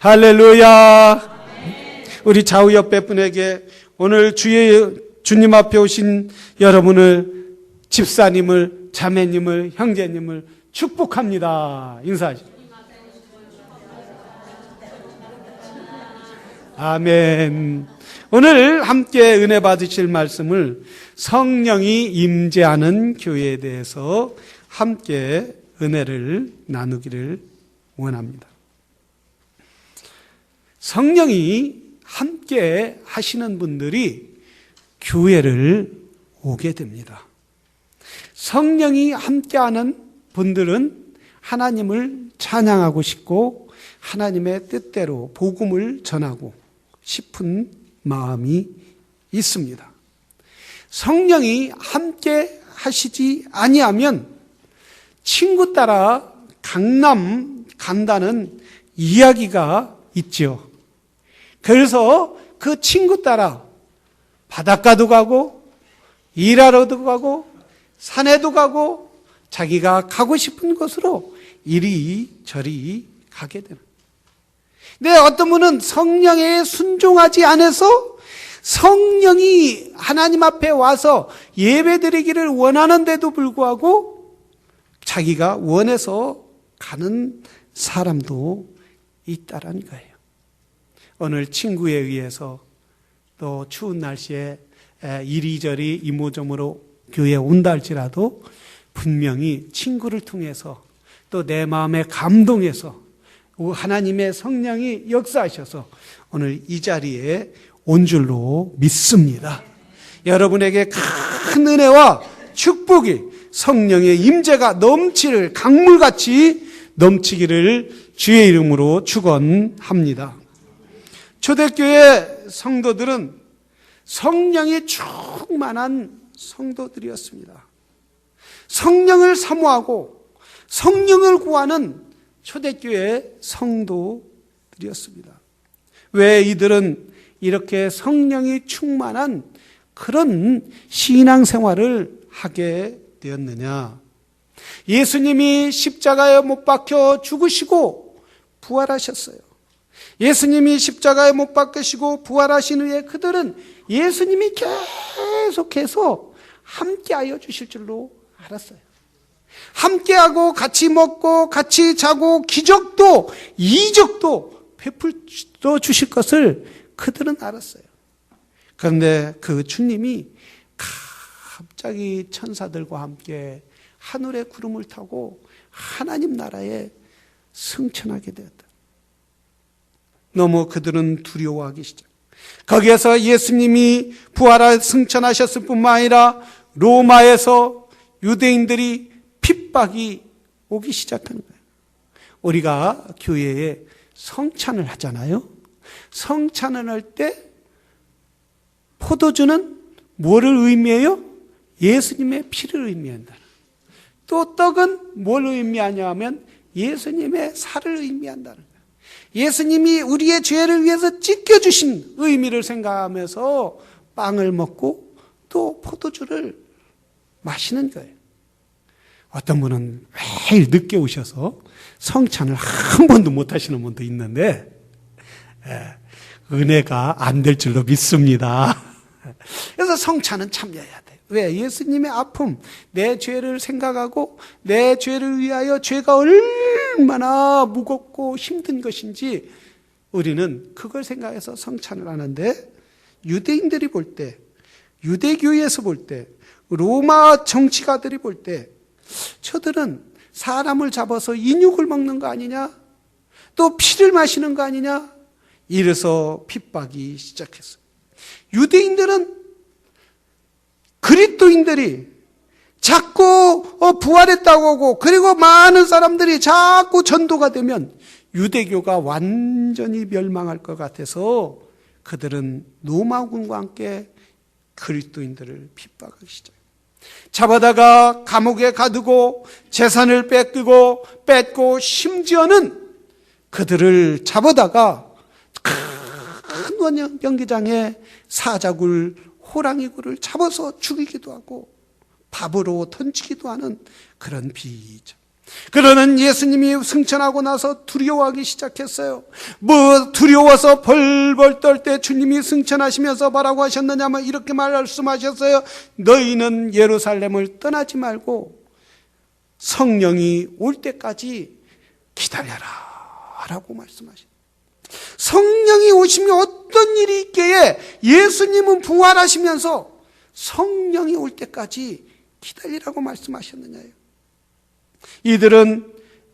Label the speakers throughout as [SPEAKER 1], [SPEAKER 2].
[SPEAKER 1] 할렐루야. 우리 좌우 옆에 분에게 오늘 주님 앞에 오신 여러분을, 집사님을, 자매님을, 형제님을 축복합니다. 인사하시죠. 아멘. 오늘 함께 은혜 받으실 말씀을 성령이 임재하는 교회에 대해서 함께 은혜를 나누기를 원합니다. 성령이 함께 하시는 분들이 교회를 오게 됩니다. 성령이 함께하는 분들은 하나님을 찬양하고 싶고 하나님의 뜻대로 복음을 전하고 싶은 마음이 있습니다. 성령이 함께 하시지 아니하면 친구 따라 강남 간다는 이야기가 있죠. 그래서 그 친구 따라 바닷가도 가고 일하러도 가고 산에도 가고 자기가 가고 싶은 곳으로 이리저리 가게 되는. 근데 어떤 분은 성령에 순종하지 않아서 성령이 하나님 앞에 와서 예배드리기를 원하는데도 불구하고 자기가 원해서 가는 사람도 있다라는 거예요. 오늘 친구에 의해서 또 추운 날씨에 이리저리 이모저모로 교회에 온다 할지라도 분명히 친구를 통해서 또 내 마음에 감동해서 하나님의 성령이 역사하셔서 오늘 이 자리에 온 줄로 믿습니다. 여러분에게 큰 은혜와 축복이 성령의 임재가 강물같이 넘치기를 주의 이름으로 축원합니다. 초대교회 성도들은 성령이 충만한 성도들이었습니다. 성령을 사모하고 성령을 구하는 초대교회 성도들이었습니다. 왜 이들은 이렇게 성령이 충만한 그런 신앙생활을 하게 되었느냐? 예수님이 십자가에 못 박혀 죽으시고 부활하셨어요. 예수님이 십자가에 못 박히시고 부활하신 후에 그들은 예수님이 계속해서 함께하여 주실 줄로 알았어요. 함께하고 같이 먹고 같이 자고 기적도 이적도 베풀어 주실 것을 그들은 알았어요. 그런데 그 주님이 갑자기 천사들과 함께 하늘의 구름을 타고 하나님 나라에 승천하게 되었다. 너무 그들은 두려워하기 시작. 거기에서 예수님이 부활하 승천하셨을 뿐만 아니라 로마에서 유대인들이 핍박이 오기 시작하는 거예요. 우리가 교회에 성찬을 하잖아요. 성찬을 할 때 포도주는 뭐를 의미해요? 예수님의 피를 의미한다. 또 떡은 뭘 의미하냐 하면 예수님의 살을 의미한다는 거예요. 예수님이 우리의 죄를 위해서 찢겨주신 의미를 생각하면서 빵을 먹고 또 포도주를 마시는 거예요. 어떤 분은 매일 늦게 오셔서 성찬을 한 번도 못 하시는 분도 있는데 은혜가 안 될 줄로 믿습니다. 그래서 성찬은 참여해야 돼요. 왜? 예수님의 아픔, 내 죄를 생각하고 내 죄를 위하여 죄가 얼마나 무겁고 힘든 것인지 우리는 그걸 생각해서 성찬을 하는데, 유대인들이 볼 때, 유대교회에서 볼 때, 로마 정치가들이 볼 때 저들은 사람을 잡아서 인육을 먹는 거 아니냐? 또 피를 마시는 거 아니냐? 이래서 핍박이 시작했어요. 유대인들은 그리스도인들이 자꾸 부활했다고 하고 그리고 많은 사람들이 자꾸 전도가 되면 유대교가 완전히 멸망할 것 같아서 그들은 로마군과 함께 그리스도인들을 핍박하기 시작해요. 잡아다가 감옥에 가두고 재산을 뺏고 심지어는 그들을 잡아다가 큰 원형 경기장에 사자굴, 호랑이굴을 잡아서 죽이기도 하고 밥으로 던지기도 하는 그런 비죠. 그러는 예수님이 승천하고 나서 두려워하기 시작했어요. 두려워서 벌벌 떨 때 주님이 승천하시면서 뭐라고 하셨느냐면 이렇게 말씀하셨어요. 너희는 예루살렘을 떠나지 말고 성령이 올 때까지 기다려라 라고 말씀하셨어요. 성령이 오시면 어떤 일이 있기에 예수님은 부활하시면서 성령이 올 때까지 기다리라고 말씀하셨느냐요. 이들은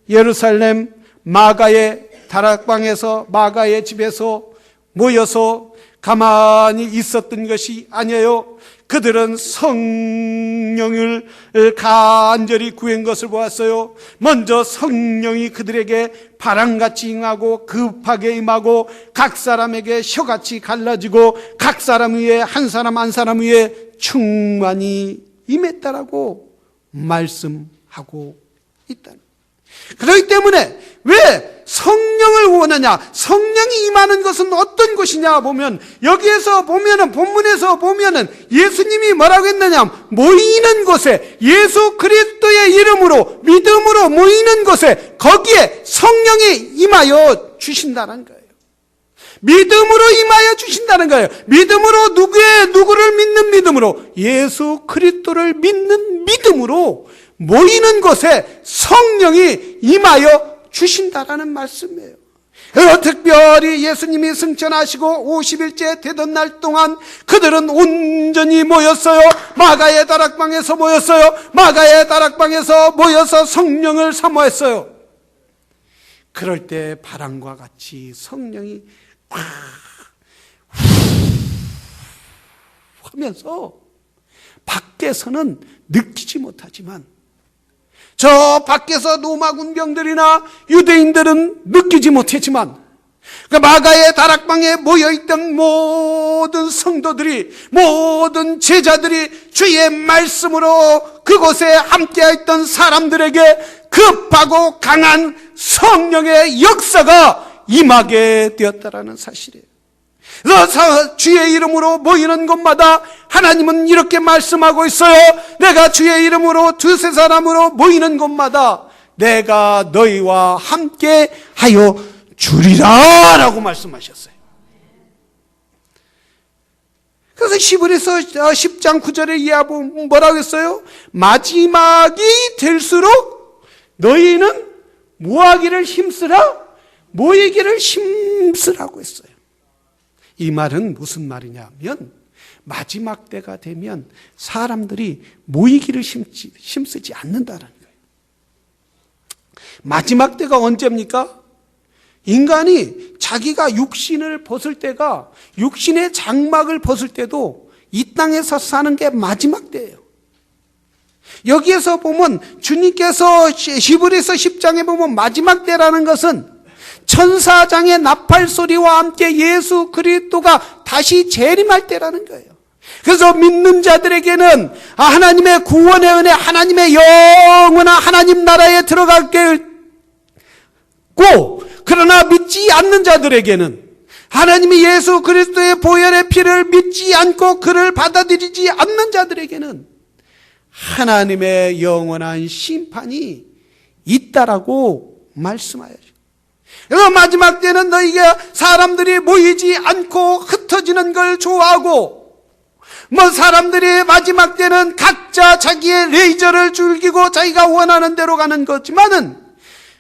[SPEAKER 1] 예루살렘 마가의 다락방에서 마가의 집에서 모여서 가만히 있었던 것이 아니에요. 그들은 성령을 간절히 구한 것을 보았어요. 먼저 성령이 그들에게 바람같이 임하고 급하게 임하고 각 사람에게 혀같이 갈라지고 각 사람 위에 한 사람 한 사람 위에 충만히 임했다라고 말씀하고 있다는. 그렇기 때문에 왜 성령을 원하냐? 성령이 임하는 것은 어떤 것이냐 보면 여기에서 보면은 본문에서 보면은 예수님이 뭐라고 했느냐? 모이는 곳에 예수 그리스도의 이름으로 믿음으로 모이는 곳에 거기에 성령이 임하여 주신다는 거예요. 믿음으로 임하여 주신다는 거예요. 믿음으로 누구를 믿는 믿음으로 예수 그리스도를 믿는 믿음으로 모이는 곳에 성령이 임하여 주신다라는 말씀이에요. 특별히 예수님이 승천하시고 50일째 되던 날 동안 그들은 온전히 모였어요. 마가의 다락방에서 모였어요. 마가의 다락방에서 모여서 성령을 사모했어요. 그럴 때 바람과 같이 성령이 확 하면서 밖에서는 느끼지 못하지만 저 밖에서 로마 군병들이나 유대인들은 느끼지 못했지만 그 마가의 다락방에 모여있던 모든 성도들이 모든 제자들이 주의 말씀으로 그곳에 함께했던 사람들에게 급하고 강한 성령의 역사가 임하게 되었다라는 사실이에요. 그래서 주의 이름으로 모이는 곳마다 하나님은 이렇게 말씀하고 있어요. 내가 주의 이름으로 두세 사람으로 모이는 곳마다 내가 너희와 함께 하여 주리라 라고 말씀하셨어요. 그래서 히브리서 10장 9절에 이해하면 뭐라고 했어요? 마지막이 될수록 너희는 뭐하기를 힘쓰라? 모이기를 힘쓰라고 했어요. 이 말은 무슨 말이냐면 마지막 때가 되면 사람들이 모이기를 힘쓰지 않는다는 거예요. 마지막 때가 언제입니까? 인간이 자기가 육신을 벗을 때가 육신의 장막을 벗을 때도 이 땅에서 사는 게 마지막 때예요. 여기에서 보면 주님께서 히브리서 10장에 보면 마지막 때라는 것은 천사장의 나팔 소리와 함께 예수 그리스도가 다시 재림할 때라는 거예요. 그래서 믿는 자들에게는 하나님의 구원의 은혜, 하나님의 영원한 하나님 나라에 들어가게 고, 그러나 믿지 않는 자들에게는 하나님이 예수 그리스도의 보혈의 피를 믿지 않고 그를 받아들이지 않는 자들에게는 하나님의 영원한 심판이 있다라고 말씀하여요. 그래서 마지막 때는 너희가 사람들이 모이지 않고 흩어지는 걸 좋아하고 사람들이 마지막 때는 각자 자기의 레이저를 즐기고 자기가 원하는 대로 가는 거지만은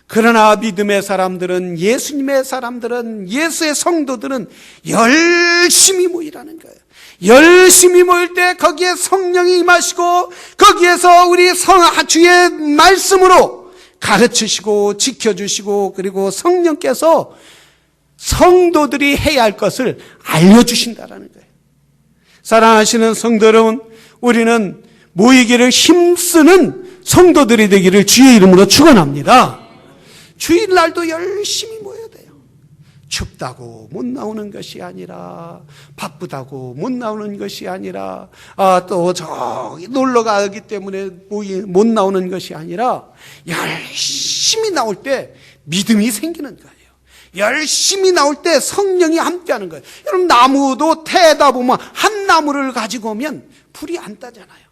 [SPEAKER 1] 그러나 믿음의 사람들은 예수님의 사람들은 예수의 성도들은 열심히 모이라는 거예요. 열심히 모일 때 거기에 성령이 임하시고 거기에서 우리 주의 말씀으로 가르치시고 지켜주시고 그리고 성령께서 성도들이 해야 할 것을 알려주신다라는 거예요. 사랑하시는 성도 여러분, 우리는 모이기를 힘쓰는 성도들이 되기를 주의 이름으로 축원합니다. 주일날도 열심히 모여야 돼요. 춥다고 못 나오는 것이 아니라 바쁘다고 못 나오는 것이 아니라 또 저기 놀러 가기 때문에 못 나오는 것이 아니라 열심히 나올 때 믿음이 생기는 거예요. 열심히 나올 때 성령이 함께하는 거예요. 여러분 나무도 태다 보면 한 나무를 가지고 오면 불이 안 따잖아요.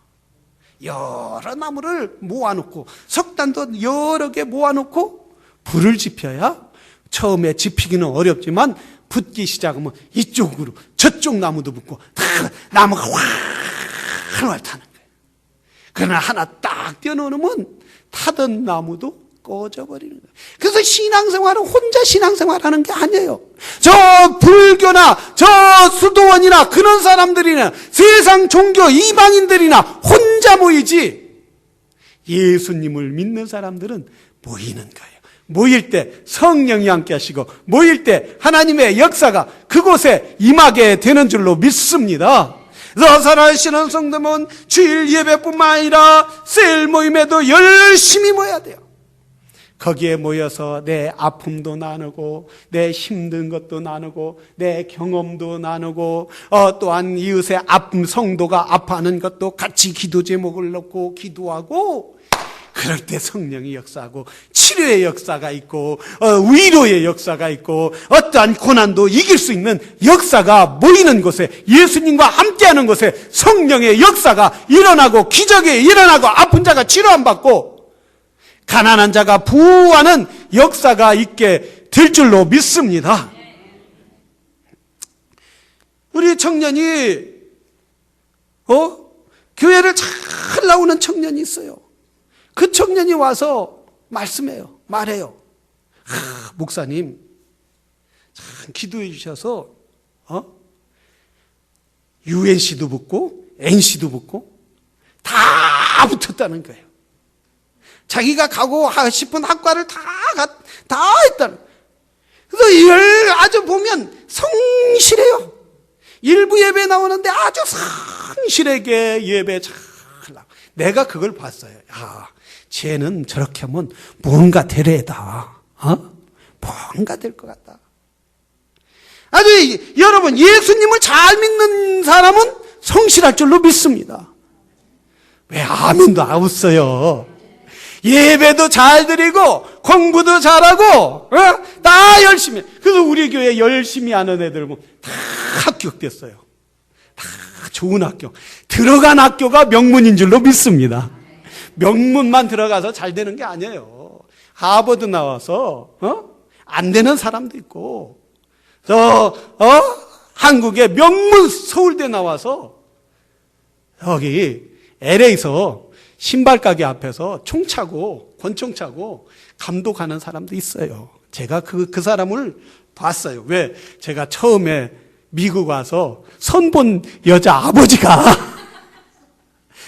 [SPEAKER 1] 여러 나무를 모아놓고 석단도 여러 개 모아놓고 불을 지펴야 처음에 지피기는 어렵지만 붙기 시작하면 이쪽으로 저쪽 나무도 붙고 다 나무가 활활 타는 거예요. 그러나 하나 딱 띄워놓으면 타던 나무도 꺼져버리는 거예요. 그래서 신앙생활은 혼자 신앙생활하는 게 아니에요. 저 불교나 저 수도원이나 그런 사람들이나 세상 종교 이방인들이나 혼자 모이지, 예수님을 믿는 사람들은 모이는 거예요. 모일 때 성령이 함께 하시고 모일 때 하나님의 역사가 그곳에 임하게 되는 줄로 믿습니다. 그래서 살아계시는 성도는 주일 예배뿐만 아니라 셀 모임에도 열심히 모여야 돼요. 거기에 모여서 내 아픔도 나누고 내 힘든 것도 나누고 내 경험도 나누고 또한 이웃의 아픔, 성도가 아파하는 것도 같이 기도 제목을 넣고 기도하고, 그럴 때 성령이 역사하고 치료의 역사가 있고 위로의 역사가 있고 어떠한 고난도 이길 수 있는 역사가 모이는 곳에, 예수님과 함께하는 곳에 성령의 역사가 일어나고 기적이 일어나고 아픈 자가 치료함 받고 가난한 자가 부하는 역사가 있게 될 줄로 믿습니다. 우리 청년이 교회를 잘 나오는 청년이 있어요. 그 청년이 와서 말해요. 목사님, 참 기도해 주셔서 UNC도 붙고 NC도 붙고 다 붙었다는 거예요. 자기가 가고 싶은 학과를 다 했다는. 그래서 아주 보면 성실해요. 일부 예배 나오는데 아주 성실하게 예배 잘 나고. 내가 그걸 봤어요. 쟤는 저렇게 하면 뭔가 되래다. 뭔가 될 것 같다. 아주 여러분, 예수님을 잘 믿는 사람은 성실할 줄로 믿습니다. 왜 아멘도 없어요? 예배도 잘 드리고 공부도 잘하고 다 열심히. 그래서 우리 교회 열심히 하는 애들 보면 다 합격됐어요. 다 좋은 학교. 들어간 학교가 명문인 줄로 믿습니다. 명문만 들어가서 잘 되는 게 아니에요. 하버드 나와서 안 되는 사람도 있고, 한국의 명문 서울대 나와서 여기 LA에서 신발 가게 앞에서 총 차고 권총 차고 감독하는 사람도 있어요. 제가 그 사람을 봤어요. 왜? 제가 처음에 미국 와서 선본 여자 아버지가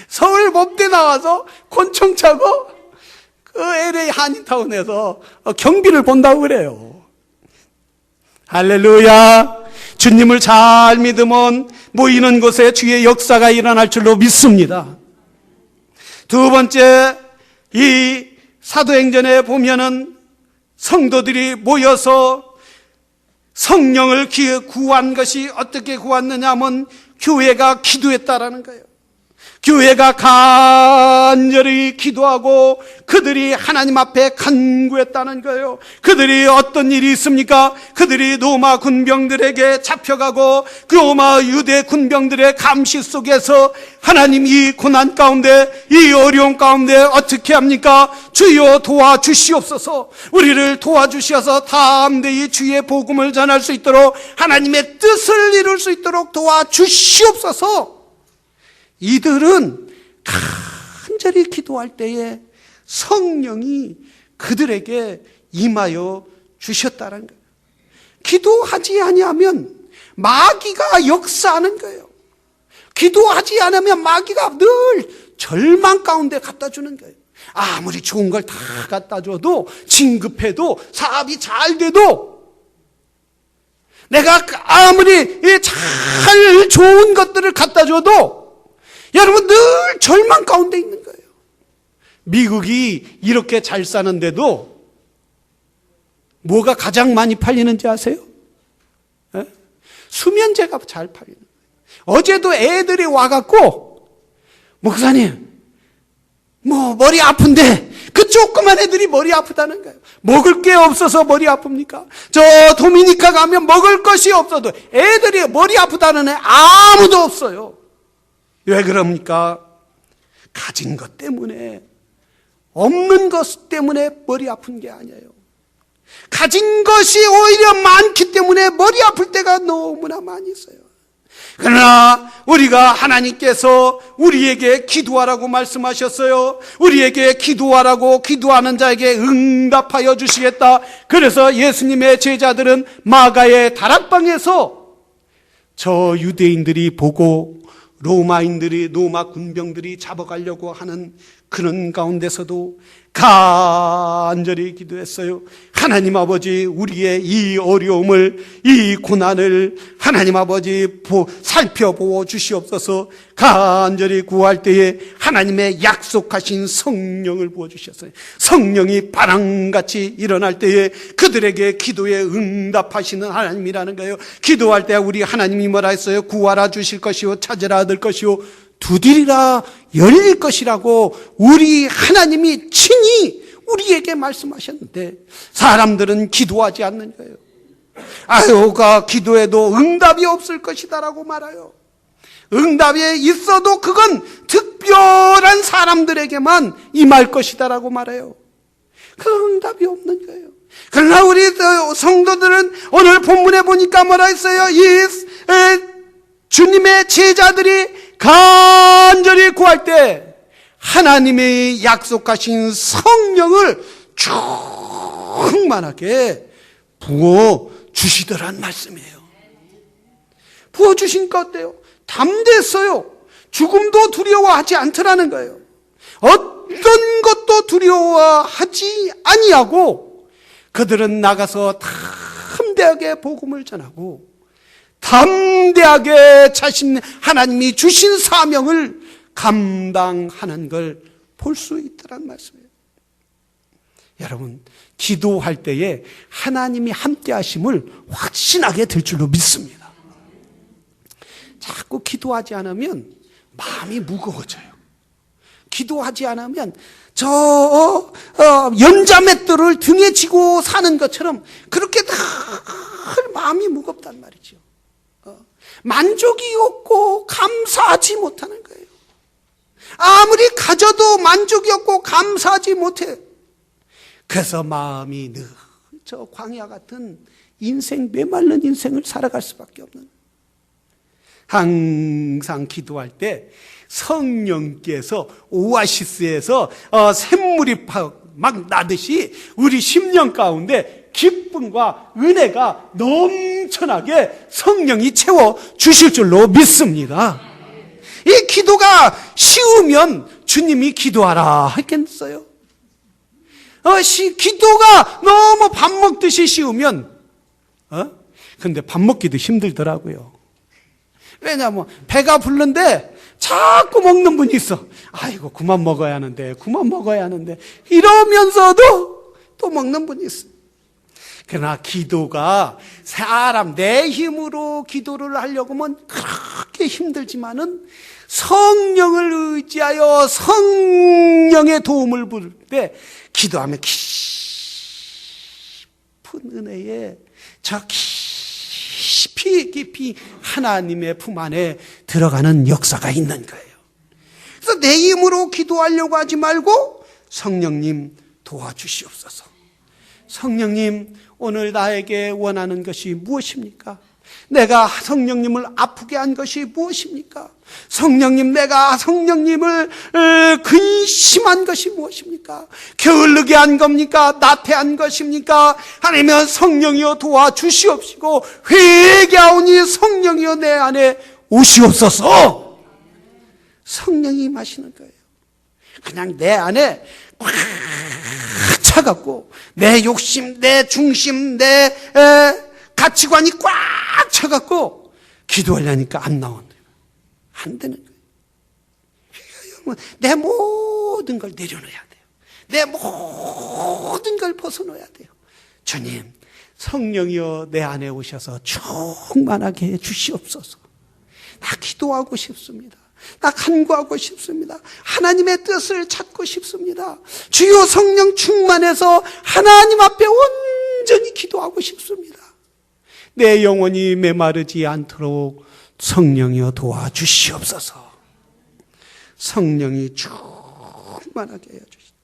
[SPEAKER 1] 서울 법대 나와서 권총 차고 그 LA 한인타운에서 경비를 본다고 그래요. 할렐루야. 주님을 잘 믿으면 모이는 곳에 주의 역사가 일어날 줄로 믿습니다. 두 번째, 이 사도행전에 보면은 성도들이 모여서 성령을 구한 것이 어떻게 구했느냐 하면 교회가 기도했다라는 거예요. 교회가 간절히 기도하고 그들이 하나님 앞에 간구했다는 거예요. 그들이 어떤 일이 있습니까? 그들이 로마 군병들에게 잡혀가고 그 로마 유대 군병들의 감시 속에서 하나님 이 고난 가운데, 이 어려운 가운데 어떻게 합니까? 주여 도와주시옵소서. 우리를 도와주셔서 담대히 주의 복음을 전할 수 있도록, 하나님의 뜻을 이룰 수 있도록 도와주시옵소서. 이들은 간절히 기도할 때에 성령이 그들에게 임하여 주셨다는 거예요. 기도하지 아니하면 마귀가 역사하는 거예요. 기도하지 않으면 마귀가 늘 절망 가운데 갖다 주는 거예요. 아무리 좋은 걸 다 갖다 줘도, 진급해도, 사업이 잘 돼도, 내가 아무리 잘 좋은 것들을 갖다 줘도 여러분 늘 절망 가운데 있는 거예요. 미국이 이렇게 잘 사는데도 뭐가 가장 많이 팔리는지 아세요? 수면제가 잘 팔리는 거예요. 어제도 애들이 와갖고, 목사님 머리 아픈데, 그 조그만 애들이 머리 아프다는 거예요. 먹을 게 없어서 머리 아픕니까? 저 도미니카 가면 먹을 것이 없어도 애들이 머리 아프다는 애 아무도 없어요. 왜 그럽니까? 가진 것 때문에, 없는 것 때문에 머리 아픈 게 아니에요. 가진 것이 오히려 많기 때문에 머리 아플 때가 너무나 많이 있어요. 그러나 우리가 하나님께서 우리에게 기도하라고 말씀하셨어요. 우리에게 기도하라고, 기도하는 자에게 응답하여 주시겠다. 그래서 예수님의 제자들은 마가의 다락방에서 저 유대인들이 보고 로마 군병들이 잡아가려고 하는 그런 가운데서도 간절히 기도했어요. 하나님 아버지, 우리의 이 어려움을, 이 고난을 하나님 아버지 살펴보아 주시옵소서. 간절히 구할 때에 하나님의 약속하신 성령을 부어주셨어요. 성령이 바람같이 일어날 때에 그들에게 기도에 응답하시는 하나님이라는 거예요. 기도할 때 우리 하나님이 뭐라 했어요? 구하라 주실 것이요, 찾으라 얻을 것이요, 두드리라 열릴 것이라고 우리 하나님이 친히 우리에게 말씀하셨는데 사람들은 기도하지 않는 거예요. 아유가 기도해도 응답이 없을 것이다라고 말해요. 응답이 있어도 그건 특별한 사람들에게만 임할 것이다라고 말해요. 그 응답이 없는 거예요. 그러나 우리 성도들은 오늘 본문에 보니까 뭐라 했어요? 주님의 제자들이 간절히 구할 때 하나님의 약속하신 성령을 충만하게 부어주시더란 말씀이에요. 부어주시니까 어때요? 담대했어요. 죽음도 두려워하지 않더라는 거예요. 어떤 것도 두려워하지 아니하고 그들은 나가서 담대하게 복음을 전하고 담대하게 자신 하나님이 주신 사명을 감당하는 걸 볼 수 있더란 말씀이에요. 여러분, 기도할 때에 하나님이 함께 하심을 확신하게 될 줄로 믿습니다. 자꾸 기도하지 않으면 마음이 무거워져요. 기도하지 않으면 연자맷돌을 등에 지고 사는 것처럼 그렇게 늘 마음이 무겁단 말이죠. 만족이 없고 감사하지 못하는 거예요. 아무리 가져도 만족이 없고 감사하지 못해. 그래서 마음이 늘 저 광야 같은 인생, 메말른 인생을 살아갈 수밖에 없는. 항상 기도할 때 성령께서 오아시스에서 샘물이 막 나듯이 우리 심령 가운데 기쁨과 은혜가 넘쳐나게 성령이 채워 주실 줄로 믿습니다. 이 기도가 쉬우면 주님이 기도하라 했겠어요? 기도가 너무 밥 먹듯이 쉬우면, 근데 밥 먹기도 힘들더라고요. 왜냐면 배가 부른데 자꾸 먹는 분이 있어. 아이고, 그만 먹어야 하는데, 이러면서도 또 먹는 분이 있어. 그러나 기도가 내 힘으로 기도를 하려고 하면 그렇게 힘들지만은 성령을 의지하여 성령의 도움을 부를 때 기도하면 깊은 은혜에 저 깊이 하나님의 품 안에 들어가는 역사가 있는 거예요. 그래서 내 힘으로 기도하려고 하지 말고 성령님 도와주시옵소서. 성령님, 오늘 나에게 원하는 것이 무엇입니까? 내가 성령님을 아프게 한 것이 무엇입니까? 성령님, 내가 성령님을 근심한 것이 무엇입니까? 게을르게 한 겁니까? 나태한 것입니까? 아니면 성령이여 도와주시옵시고 회개하오니 성령이여 내 안에 오시옵소서. 성령이 임하시는 거예요. 그냥 내 안에 꽉 차갖고 내 욕심, 내 중심, 내 가치관이 꽉 차갖고 기도하려니까 안 나온대요. 안 되는 거예요. 내 모든 걸 내려놓아야 돼요. 내 모든 걸 벗어놓아야 돼요. 주님, 성령이여 내 안에 오셔서 충만하게 해 주시옵소서. 나 기도하고 싶습니다. 나 간구하고 싶습니다. 하나님의 뜻을 찾고 싶습니다. 주여 성령 충만해서 하나님 앞에 온전히 기도하고 싶습니다. 내 영혼이 메마르지 않도록 성령이여 도와주시옵소서. 성령이 충만하게 하여 주시다.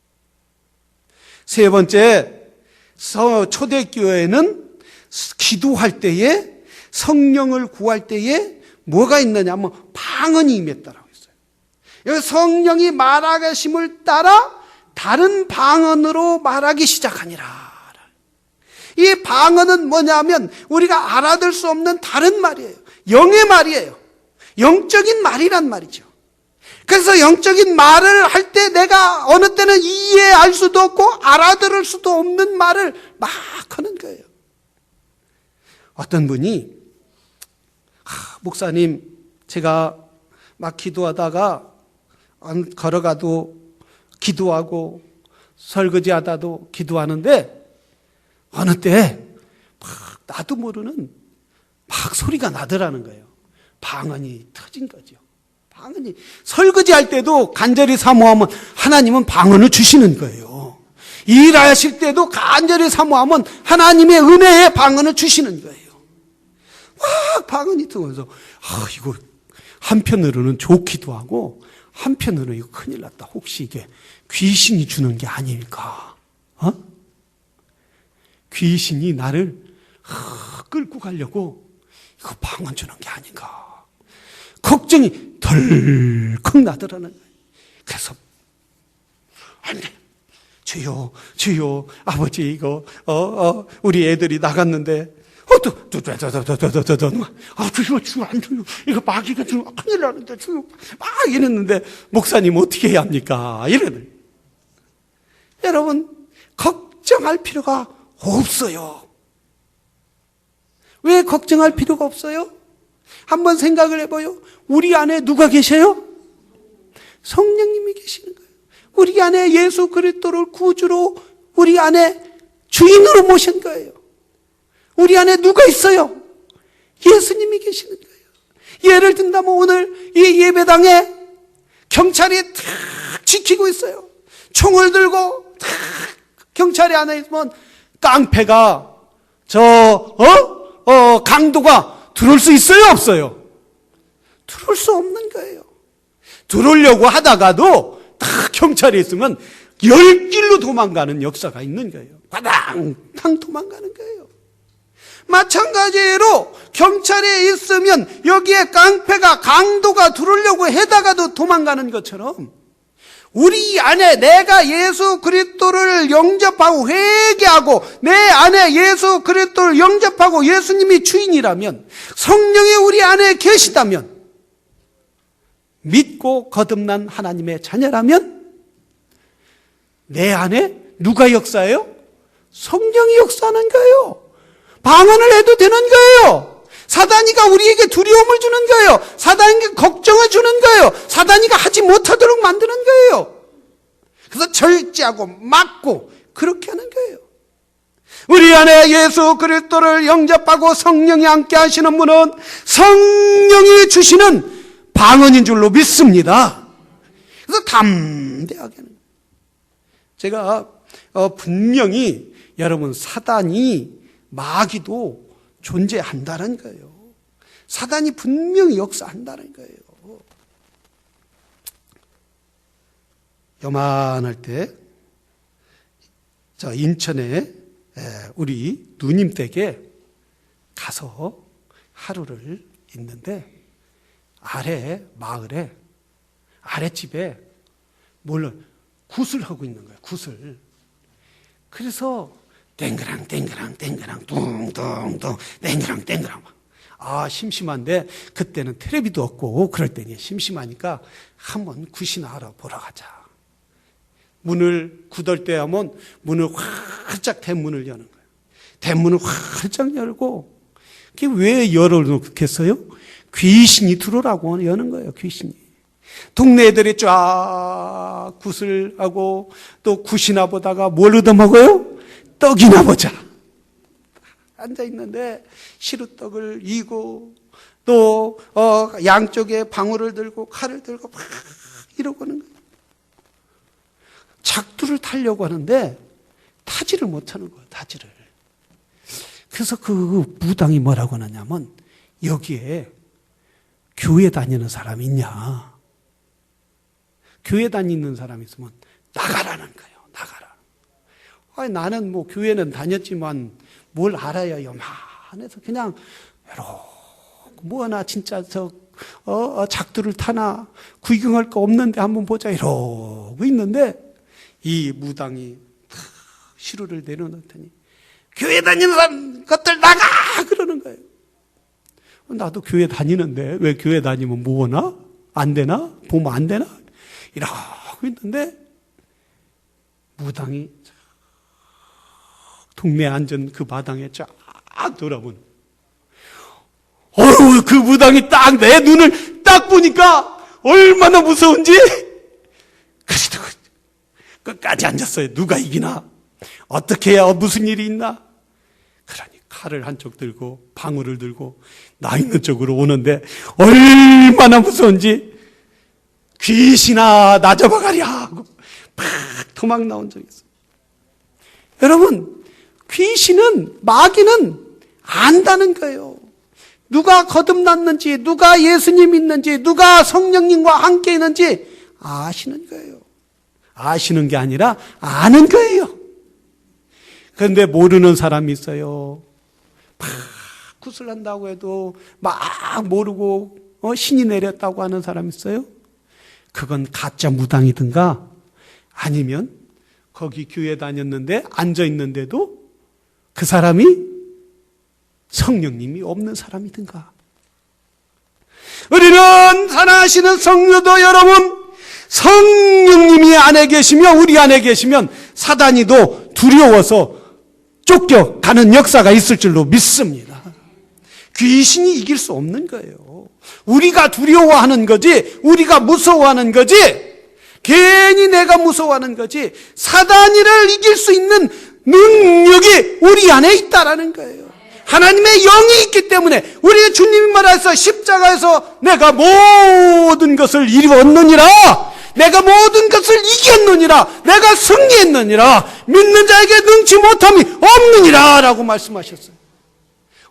[SPEAKER 1] 세 번째, 초대교회는 기도할 때에, 성령을 구할 때에 뭐가 있느냐 하면 방언이 임했다라고 했어요. 여기 성령이 말하심을 따라 다른 방언으로 말하기 시작하니라. 이 방언은 뭐냐면 우리가 알아들 수 없는 다른 말이에요. 영의 말이에요. 영적인 말이란 말이죠. 그래서 영적인 말을 할 때 내가 어느 때는 이해할 수도 없고 알아들을 수도 없는 말을 막 하는 거예요. 어떤 분이 목사님, 제가 막 기도하다가 걸어가도 기도하고 설거지하다도 기도하는데 어느 때 막 나도 모르는 막 소리가 나더라는 거예요. 방언이 터진 거죠. 방언이, 설거지할 때도 간절히 사모하면 하나님은 방언을 주시는 거예요. 일하실 때도 간절히 사모하면 하나님의 은혜의 방언을 주시는 거예요. 막 방언이 터져서 이거 한편으로는 좋기도 하고 한편으로는 이거 큰일 났다. 혹시 이게 귀신이 주는 게 아닐까? 귀신이 나를 끌고 가려고 이거 방언 주는 게 아닌가? 걱정이 덜컥 나더라는 거예요. 그래서 안 돼. 주여, 주여, 아버지 이거 우리 애들이 나갔는데 주여, 주여, 안 주요. 이거 마귀가 주요. 큰일 나는데 주요. 막 이랬는데 목사님 어떻게 해야 합니까? 이러는. 여러분 걱정할 필요가 없어요. 왜 걱정할 필요가 없어요? 한번 생각을 해봐요. 우리 안에 누가 계셔요? 성령님이 계시는 거예요. 우리 안에 예수 그리스도를 구주로 우리 안에 주인으로 모신 거예요. 우리 안에 누가 있어요? 예수님이 계시는 거예요. 예를 든다면 오늘 이 예배당에 경찰이 탁 지키고 있어요. 총을 들고 탁 경찰이 안에 있으면 깡패가 강도가 들어올 수 있어요? 없어요? 들어올 수 없는 거예요. 들어오려고 하다가도 딱 경찰이 있으면 10길로 도망가는 역사가 있는 거예요. 바당탕 도망가는 거예요. 마찬가지로 경찰이 있으면 여기에 깡패가 강도가 들어오려고 해다가도 도망가는 것처럼 우리 안에 내가 예수 그리스도를 영접하고 회개하고 내 안에 예수 그리스도를 영접하고 예수님이 주인이라면 성령이 우리 안에 계시다면 믿고 거듭난 하나님의 자녀라면 내 안에 누가 역사해요? 성령이 역사하는 거예요. 방언을 해도 되는 거예요. 사단이가 우리에게 두려움을 주는 거예요. 사단에게 걱정을 주는 거예요. 사단이가 하지 못하도록 만드는 거예요. 그래서 절제하고 막고 그렇게 하는 거예요. 우리 안에 예수 그리스도를 영접하고 성령이 함께 하시는 분은 성령이 주시는 방언인 줄로 믿습니다. 그래서 담대하게 하는 거예요. 제가 분명히 여러분 사단이 마귀도 존재한다는 거예요. 사단이 분명히 역사한다는 거예요. 요만할 때 저 인천에 우리 누님 댁에 가서 하루를 있는데 아래 마을에 아랫집에 굿을 하고 있는 거예요. 굿을. 그래서 땡그랑 뚱뚱뚱 땡그랑 심심한데 그때는 텔레비도 없고 그럴 때니 심심하니까 한번 굿이나 하러 보러 가자. 문을 굳을 때 하면 문을 활짝 대문을 여는 거예요. 대문을 활짝 열고 그게 왜 열어놓겠어요? 귀신이 들어오라고 여는 거예요. 귀신이. 동네 애들이 쫙 굿을 하고 또 굿이나 보다가 뭘 얻어먹어요? 떡이나 보자. 앉아있는데 시루떡을 이고 또 양쪽에 방울을 들고 칼을 들고 막 이러고 하는 거예요. 작두를 타려고 하는데 타지를 못하는 거예요. 타지를. 그래서 그 무당이 뭐라고 하냐면 여기에 교회 다니는 사람 있냐? 교회 다니는 사람이 있으면 나가라는 거예요. 나가라. 아니, 나는 뭐 교회는 다녔지만 뭘 알아요. 요만해서 그냥 뭐하나 진짜 작두를 타나 구경할 거 없는데 한번 보자 이러고 있는데 이 무당이 시루를 내려놓더니 교회 다니는 사람 것들 나가 그러는 거예요. 나도 교회 다니는데 왜 교회 다니면 뭐하나? 안 되나? 보면 안 되나? 이러고 있는데 무당이 동네에 앉은 그 마당에 쫙 돌아보는. 어휴, 그 무당이 딱 내 눈을 딱 보니까 얼마나 무서운지. 그래도 끝까지 앉았어요. 누가 이기나? 어떻게 해야 무슨 일이 있나? 그러니 칼을 한쪽 들고 방울을 들고 나 있는 쪽으로 오는데 얼마나 무서운지 귀신아 나 잡아가랴 하고 팍 도망 나온 적이 있어요. 여러분, 귀신은 마귀는 안다는 거예요. 누가 거듭났는지, 누가 예수님 있는지, 누가 성령님과 함께 있는지 아시는 거예요. 아시는 게 아니라 아는 거예요. 그런데 모르는 사람이 있어요. 막 구슬한다고 해도 막 모르고 신이 내렸다고 하는 사람이 있어요. 그건 가짜 무당이든가 아니면 거기 교회 다녔는데 앉아있는데도 그 사람이 성령님이 없는 사람이든가. 우리는 사랑하시는 성도도 여러분, 성령님이 안에 계시며 우리 안에 계시면 사단이도 두려워서 쫓겨가는 역사가 있을 줄로 믿습니다. 귀신이 이길 수 없는 거예요. 우리가 두려워하는 거지, 우리가 무서워하는 거지, 괜히 내가 무서워하는 거지, 사단이를 이길 수 있는 능력이 우리 안에 있다라는 거예요. 하나님의 영이 있기 때문에 우리 주님이 말하셔서 십자가에서 내가 모든 것을 이루었느니라, 내가 모든 것을 이겼느니라, 내가 승리했느니라, 믿는 자에게 능치 못함이 없느니라 라고 말씀하셨어요.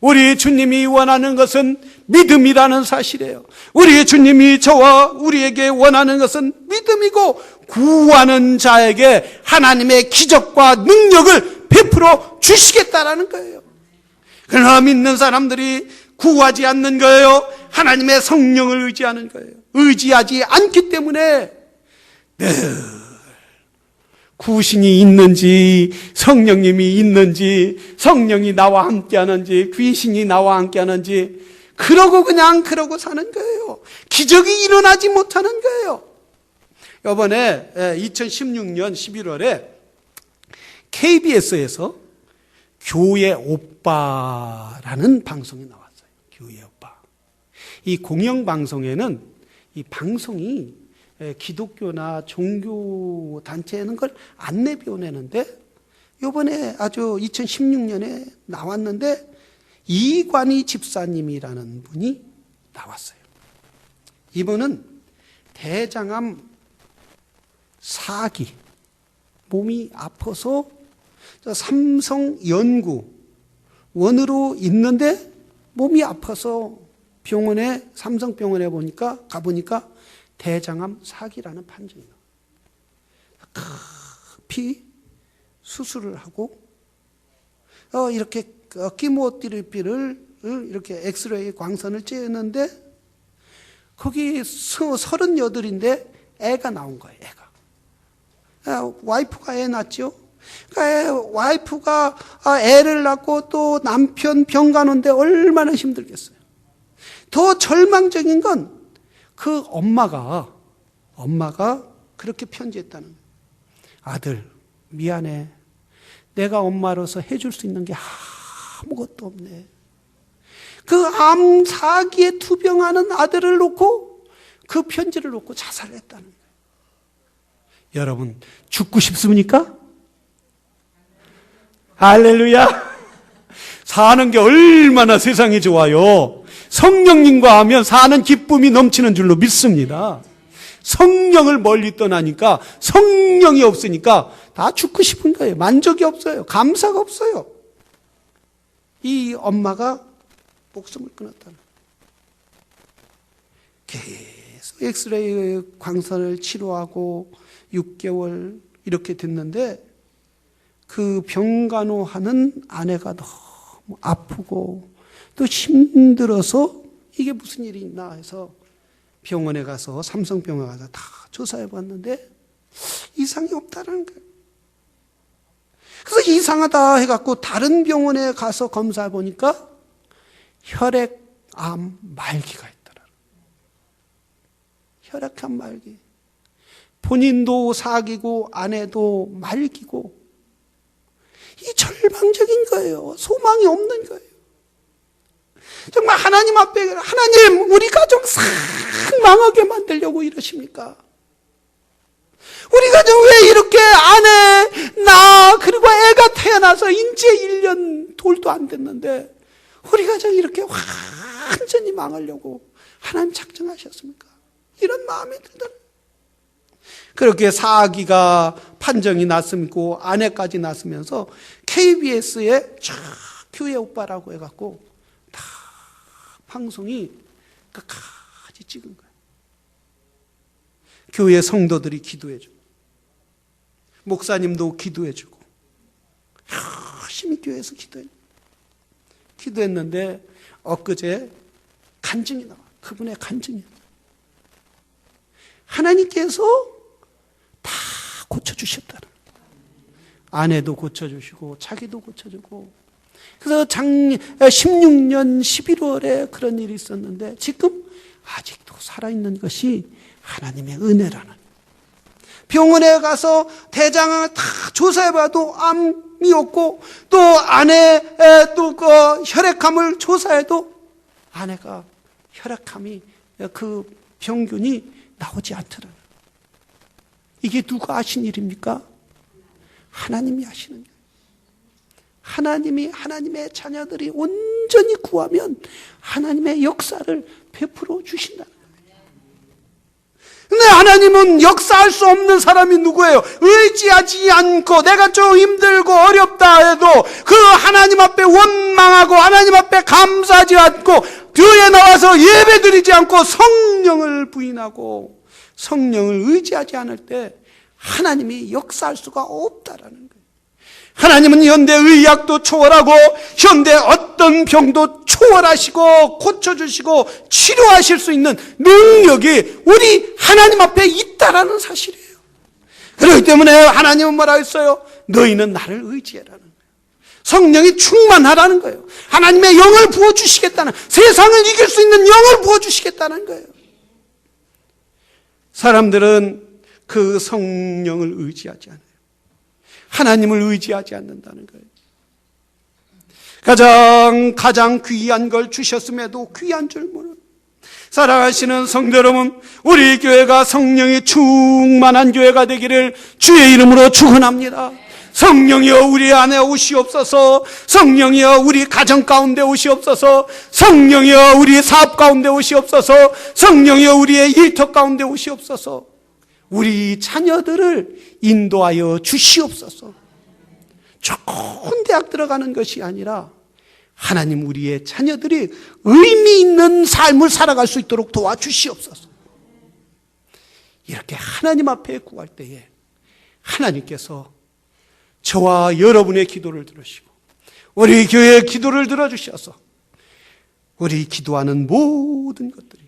[SPEAKER 1] 우리 주님이 원하는 것은 믿음이라는 사실이에요. 우리 주님이 저와 우리에게 원하는 것은 믿음이고 구하는 자에게 하나님의 기적과 능력을 베풀어 주시겠다라는 거예요. 그러나 믿는 사람들이 구하지 않는 거예요. 하나님의 성령을 의지하는 거예요. 의지하지 않기 때문에 늘 구신이 있는지 성령님이 있는지 성령이 나와 함께 하는지 귀신이 나와 함께 하는지 그러고 사는 거예요. 기적이 일어나지 못하는 거예요. 이번에 2016년 11월에 KBS에서 교회 오빠라는 방송이 나왔어요. 교회 오빠. 이 공영방송에는 이 방송이 기독교나 종교 단체는 걸 안 내보내는데 이번에 아주 2016년에 나왔는데 이관희 집사님이라는 분이 나왔어요. 이분은 대장암 4기, 몸이 아파서 삼성연구원으로 있는데 몸이 아파서 삼성병원에 가보니까 대장암 4기라는 판정이 나와요. 급히 수술을 하고 이렇게 키모테라피를 이렇게 엑스레이 광선을 쬐었는데 거기 38인데 애가 나온 거예요. 애가. 와이프가 애 낳았죠. 그러니까 와이프가 애를 낳고 또 남편 병 가는데 얼마나 힘들겠어요. 더 절망적인 건 그 엄마가 그렇게 편지했다는 거예요. 아들 미안해. 내가 엄마로서 해줄 수 있는 게 아무것도 없네. 그 암 4기에 투병하는 아들을 놓고 그 편지를 놓고 자살을 했다는 거예요. 여러분 죽고 싶습니까? 할렐루야. 사는 게 얼마나 세상이 좋아요. 성령님과 하면 사는 기쁨이 넘치는 줄로 믿습니다. 성령을 멀리 떠나니까 성령이 없으니까 다 죽고 싶은 거예요. 만족이 없어요. 감사가 없어요. 이 엄마가 목숨을 끊었다는 거예요. 엑스레이 광선을 치료하고 6개월 이렇게 됐는데 그 병간호하는 아내가 너무 아프고 또 힘들어서 이게 무슨 일이 있나 해서 병원에 가서 삼성병원에 가서 다 조사해 봤는데 이상이 없다는 거예요. 그래서 이상하다 해갖고 다른 병원에 가서 검사해 보니까 혈액암 말기가 있더라. 혈액암 말기. 본인도 사귀고 아내도 말기고 이 절망적인 거예요. 소망이 없는 거예요. 정말 하나님 앞에 하나님 우리 가정 싹 망하게 만들려고 이러십니까? 우리 가정 왜 이렇게 아내, 나 그리고 애가 태어나서 이제 1년 돌도 안 됐는데 우리 가정이 이렇게 완전히 망하려고 하나님 작정하셨습니까? 이런 마음이 들더라고요. 그렇게 사기가 판정이 났으고 아내까지 났으면서 KBS에 교회 오빠라고 해갖고 다 방송이 끝까지 찍은 거예요. 교회 성도들이 기도해주고 목사님도 기도해주고 열심히 교회에서 기도했는데 엊그제 간증이 나와. 그분의 간증이. 하나님께서 다 고쳐주셨다는 거예요. 아내도 고쳐주시고 자기도 고쳐주고. 그래서 16년 11월에 그런 일이 있었는데 지금 아직도 살아있는 것이 하나님의 은혜라는. 병원에 가서 대장을 다 조사해봐도 암이 없고 또 아내 또 그 혈액암을 조사해도 아내가 혈액암이 그 병균이 나오지 않더라고요. 이게 누가 하신 일입니까? 하나님이 하시는 거예요. 하나님이 하나님의 자녀들이 온전히 구하면 하나님의 역사를 베풀어 주신다는 거예요. 근데 하나님은 역사할 수 없는 사람이 누구예요? 의지하지 않고 내가 좀 힘들고 어렵다 해도 그 하나님 앞에 원망하고 하나님 앞에 감사하지 않고 교회에 나와서 예배드리지 않고 성령을 부인하고 성령을 의지하지 않을 때 하나님이 역사할 수가 없다라는 거예요. 하나님은 현대 의학도 초월하고 현대 어떤 병도 초월하시고 고쳐주시고 치료하실 수 있는 능력이 우리 하나님 앞에 있다라는 사실이에요. 그렇기 때문에 하나님은 뭐라 했어요? 너희는 나를 의지해라는 거예요. 성령이 충만하라는 거예요. 하나님의 영을 부어주시겠다는, 세상을 이길 수 있는 영을 부어주시겠다는 거예요. 사람들은 그 성령을 의지하지 않아요. 하나님을 의지하지 않는다는 거예요. 가장 귀한 걸 주셨음에도 귀한 줄 모르는 사랑하시는 성도 여러분, 우리 교회가 성령이 충만한 교회가 되기를 주의 이름으로 축원합니다. 성령이여 우리 안에 오시옵소서. 성령이여 우리 가정 가운데 오시옵소서. 성령이여 우리 사업 가운데 오시옵소서. 성령이여 우리의 일터 가운데 오시옵소서. 우리 자녀들을 인도하여 주시옵소서. 좋은 대학 들어가는 것이 아니라 하나님 우리의 자녀들이 의미 있는 삶을 살아갈 수 있도록 도와주시옵소서. 이렇게 하나님 앞에 구할 때에 하나님께서 저와 여러분의 기도를 들으시고 우리 교회의 기도를 들어주셔서 우리 기도하는 모든 것들이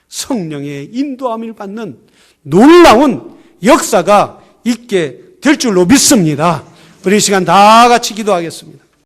[SPEAKER 1] 성령의 인도함을 받는 놀라운 역사가 있게 될 줄로 믿습니다. 우리 이 시간 다 같이 기도하겠습니다.